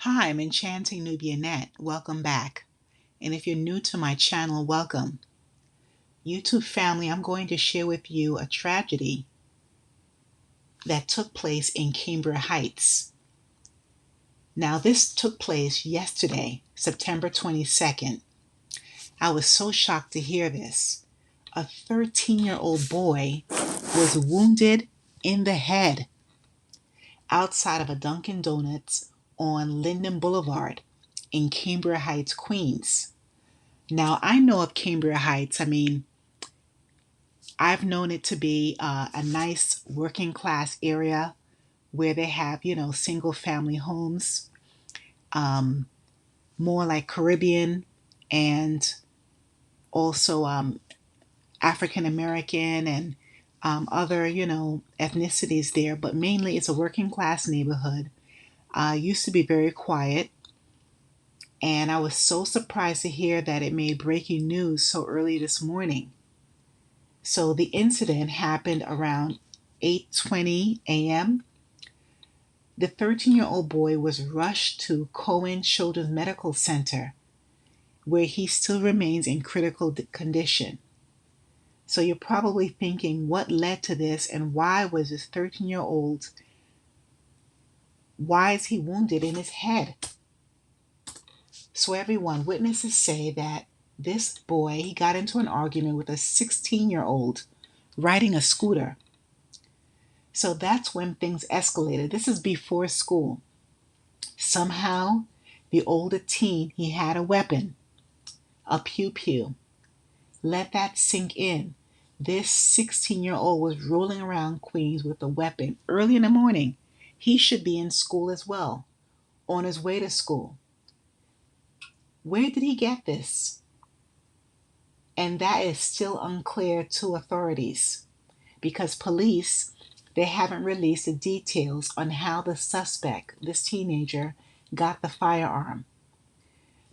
Hi, I'm Enchanting Nubianette. Welcome back. And if you're new to my channel, welcome. YouTube family, I'm going to share with you a tragedy that took place in Cambria Heights. Now, this took place yesterday, September 22nd. I was so shocked to hear this. A 13-year-old boy was wounded in the head outside of a Dunkin' Donuts on Linden Boulevard in Cambria Heights, Queens. Now, I know of Cambria Heights. I've known it to be a nice working class area where they have, single family homes, um, more like Caribbean and also African American and other, ethnicities there. But mainly it's a working class neighborhood. Used to be very quiet. And I was so surprised to hear that it made breaking news so early this morning. So the incident happened around 8:20 a.m. The 13-year-old boy was rushed to Cohen Children's Medical Center, where he still remains in critical condition. So you're probably thinking, what led to this, and why was this 13-year-old, why is he wounded in his head? So everyone, witnesses say that this boy, he got into an argument with a 16-year-old riding a scooter. So that's when things escalated. This is before school. Somehow, the older teen, he had a weapon, a pew-pew. Let that sink in. This 16-year-old was rolling around Queens with a weapon early in the morning. He should be in school as well, on his way to school. Where did he get this? And that is still unclear to authorities because police, they haven't released the details on how the suspect, this teenager, got the firearm.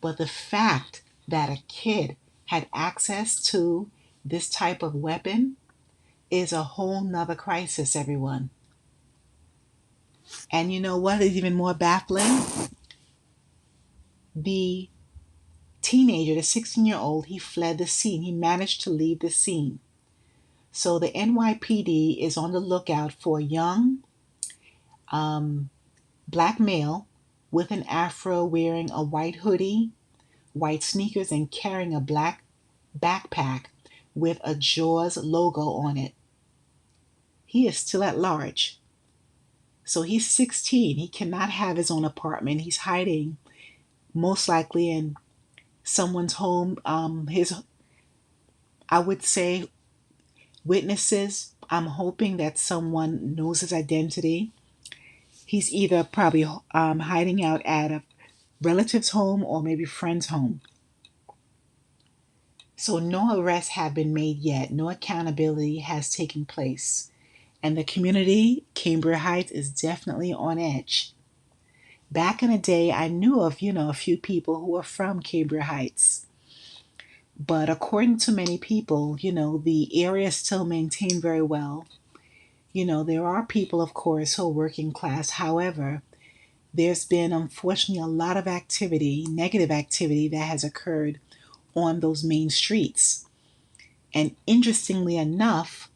But the fact that a kid had access to this type of weapon is a whole nother crisis, everyone. And you know what is even more baffling? The teenager, the 16-year-old, he fled the scene. He managed to leave the scene. So the NYPD is on the lookout for a young black male with an afro wearing a white hoodie, white sneakers, and carrying a black backpack with a Jaws logo on it. He is still at large. So he's 16. He cannot have his own apartment. He's hiding, most likely in someone's home. I would say, witnesses, I'm hoping that someone knows his identity. He's either probably hiding out at a relative's home or maybe friend's home. So no arrests have been made yet. No accountability has taken place. And the community, Cambria Heights, is definitely on edge. Back in the day, I knew of, a few people who were from Cambria Heights. But according to many people, the area is still maintained very well. There are people, of course, who are working class. However, there's been unfortunately a lot of activity, negative activity that has occurred on those main streets. And interestingly enough,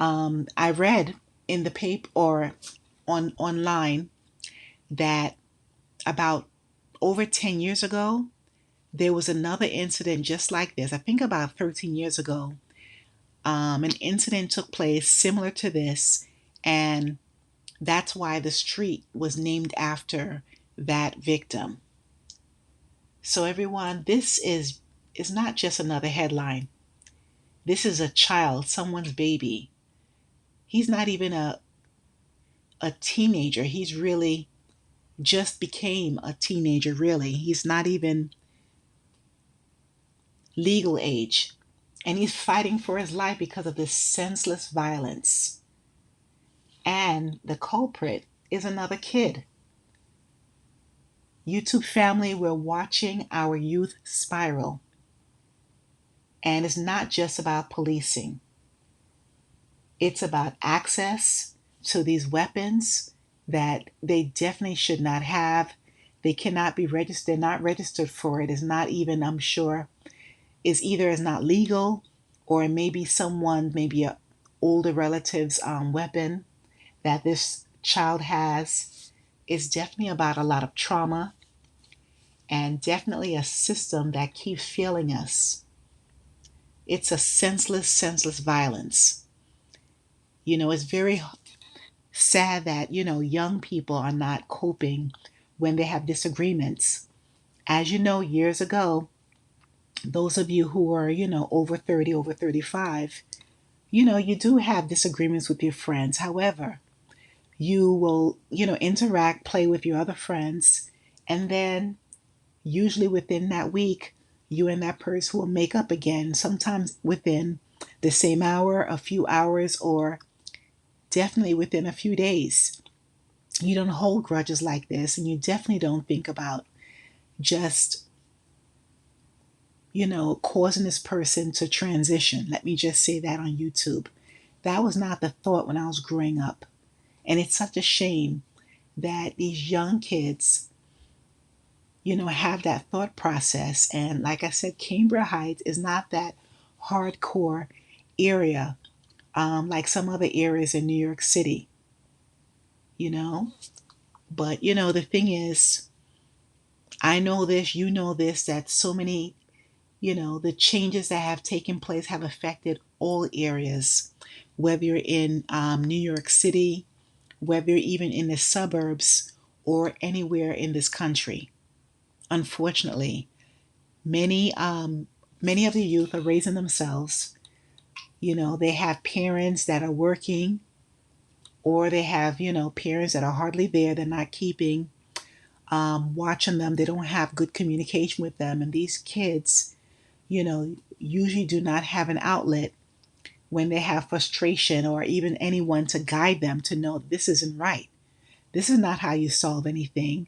I read in the paper or online that about over 10 years ago, there was another incident just like this. I think about 13 years ago, an incident took place similar to this, and that's why the street was named after that victim. So everyone, this is not just another headline. This is a child, someone's baby. He's not even a teenager. He's really just became a teenager, really. He's not even legal age. And he's fighting for his life because of this senseless violence. And the culprit is another kid. YouTube family, we're watching our youth spiral. And it's not just about policing. It's about access to these weapons that they definitely should not have. They cannot be registered. They're not registered for it. It's not even, I'm sure, is either is not legal, or it may be someone, maybe a older relative's weapon that this child has. Is definitely about a lot of trauma, and definitely a system that keeps failing us. It's a senseless violence. It's very sad that, young people are not coping when they have disagreements. As you know, years ago, those of you who are, over 30, over 35, you do have disagreements with your friends. However, you will, interact, play with your other friends, and then usually within that week, you and that person will make up again, sometimes within the same hour, a few hours, or definitely within a few days. You don't hold grudges like this, and you definitely don't think about just, causing this person to transition. Let me just say that on YouTube. That was not the thought when I was growing up. And it's such a shame that these young kids, have that thought process. And like I said, Cambria Heights is not that hardcore area like some other areas in New York City, you know. But, the thing is, I know this, this, that so many, the changes that have taken place have affected all areas, whether you're in New York City, whether you're even in the suburbs, or anywhere in this country. Unfortunately, many of the youth are raising themselves. They have parents that are working, or they have, parents that are hardly there. They're not keeping, watching them. They don't have good communication with them. And these kids, usually do not have an outlet when they have frustration, or even anyone to guide them to know this isn't right. This is not how you solve anything.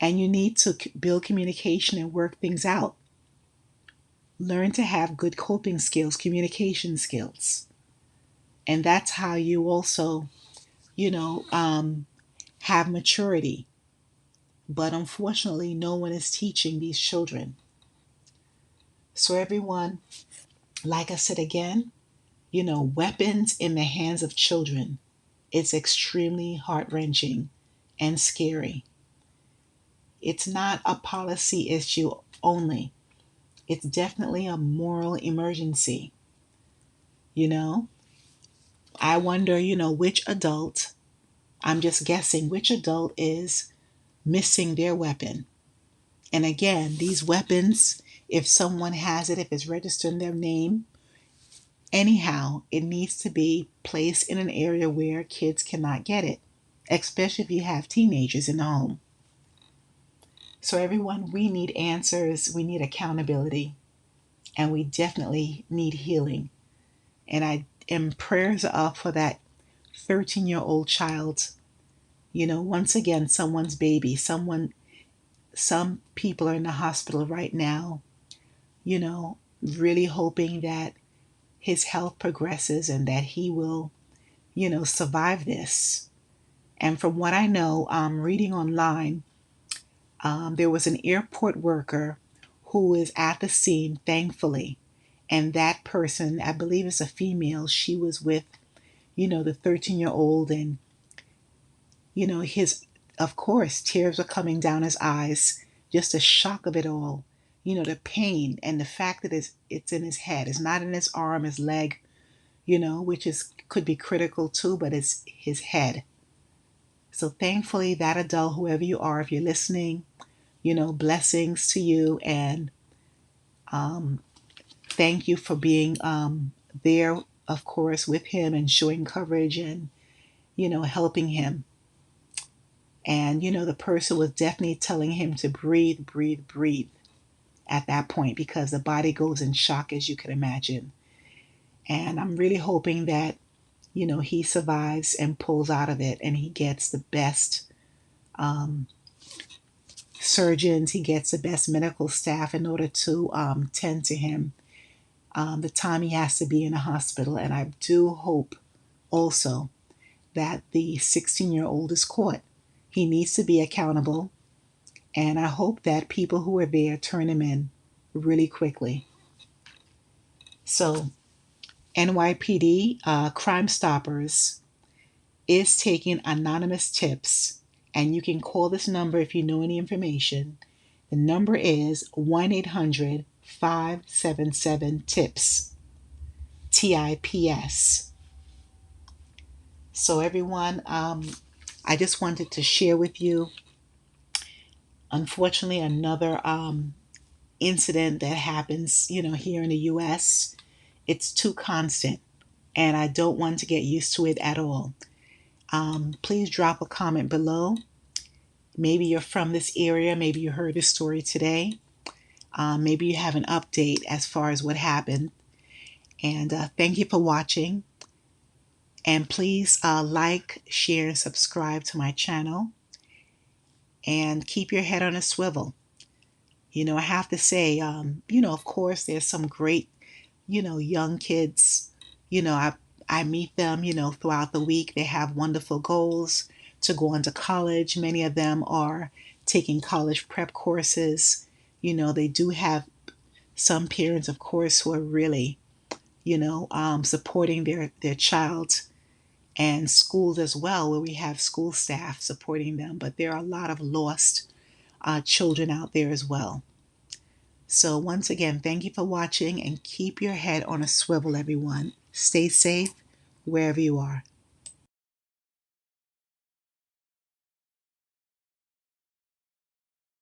And you need to build communication and work things out. Learn to have good coping skills, communication skills. And that's how you also, you know, um, have maturity. But unfortunately, no one is teaching these children. So, everyone, like I said again, weapons in the hands of children, it's extremely heart wrenching and scary. It's not a policy issue only, it's definitely a moral emergency. You know, I wonder, which adult, I'm just guessing, which adult is missing their weapon. And again, these weapons, if someone has it, if it's registered in their name, anyhow, it needs to be placed in an area where kids cannot get it, especially if you have teenagers in the home. So, everyone, we need answers, we need accountability, and we definitely need healing. And I am prayers up for that 13-year-old child. Once again, someone's baby, some people are in the hospital right now, really hoping that his health progresses and that he will, survive this. And from what I know, reading online, there was an airport worker who was at the scene, thankfully. And that person, I believe is a female, she was with, the 13-year-old. And, his, of course, tears were coming down his eyes, just the shock of it all. The pain and the fact that it's in his head. It's not in his arm, his leg, which is could be critical too, but it's his head. So thankfully, that adult, whoever you are, if you're listening, blessings to you, and um, thank you for being there, of course, with him and showing coverage and, helping him. And, the person was definitely telling him to breathe, breathe, breathe at that point, because the body goes in shock, as you can imagine. And I'm really hoping that, he survives and pulls out of it, and he gets the best um, surgeons, he gets the best medical staff in order to tend to him the time he has to be in a hospital. And I do hope also that the 16-year-old is caught. He needs to be accountable. And I hope that people who are there turn them in really quickly. So, NYPD Crime Stoppers is taking anonymous tips, and you can call this number if you know any information. The number is 1-800-577-TIPS, TIPS. So, everyone, I just wanted to share with you, unfortunately, another incident that happens, here in the US. It's too constant, and I don't want to get used to it at all. Please drop a comment below. Maybe you're from this area. Maybe you heard this story today. Maybe you have an update as far as what happened. And thank you for watching. And please like, share, and subscribe to my channel. And keep your head on a swivel. I have to say, of course, there's some great, young kids. I meet them, throughout the week. They have wonderful goals to go on to college. Many of them are taking college prep courses. They do have some parents, of course, who are really, supporting their child, and schools as well, where we have school staff supporting them. But there are a lot of lost children out there as well. So once again, thank you for watching, and keep your head on a swivel, everyone. Stay safe wherever you are.